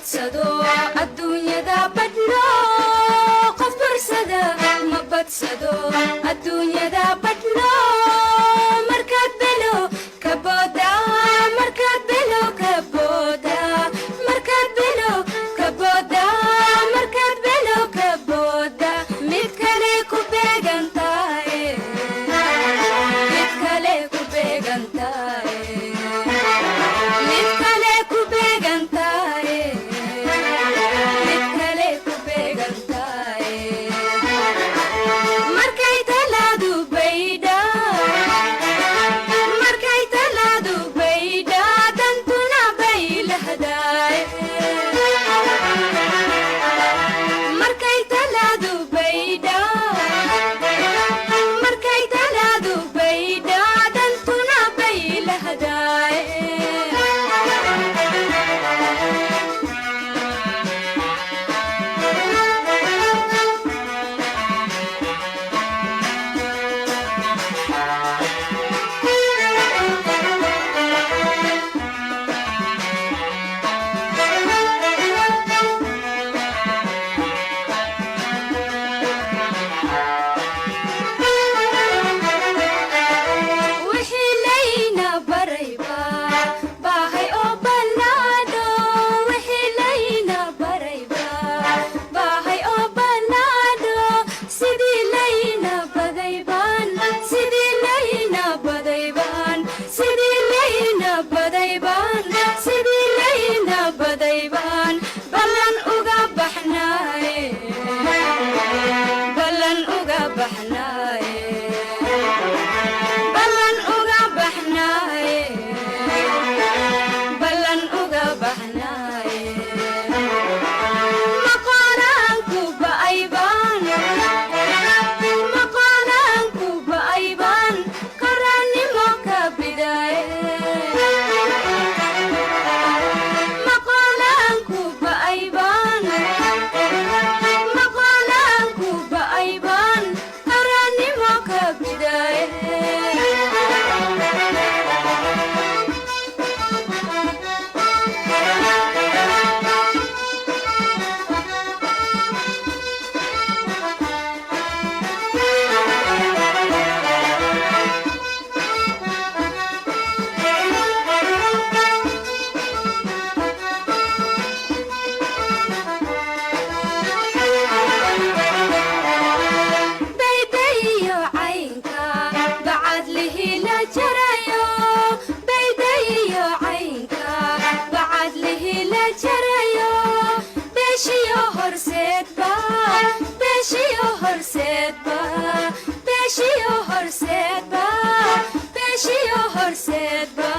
badsado adduunyada badhno qof bursada ma badsado adduunyada badhno markaad belo ka booda markaad belo ka booda markaad belo ka booda markaad belo ka booda mid kale ku beegantahay mid kale ku beegantahay mid kale ku beegantahay mid kale ku beegantahay markay talaadu baydha markay talaadu baydha dantuna bay lahdaay markay talaadu baydha markay talaadu baydha dantuna bay lahdaay wixii layna barayba baahay oo ballaadho wixii layna barayba baahay oo ballaadho sidii layna badaybaan sidii layna badaybaan sidii layna badaybaan sidii layna badaybaan ballan uga baxnaaye ballan uga baxnaaye ballan uga baxnaaye ballan uga baxnaaye maqaalaanku ba'aybaan maqaalaanku ba'aybaan qarannimo ka bidaaye maqaalaanku ba'aybaan maqaalaanku ba'aybaan qarannimo ka bidaaye baydayo caynka bacad lihi la jarayo baydayo caynka bacad lihi la jarayo beeshiyo horseedba beeshiyo horseedba beeshiyo horseedba beeshiyo horseedba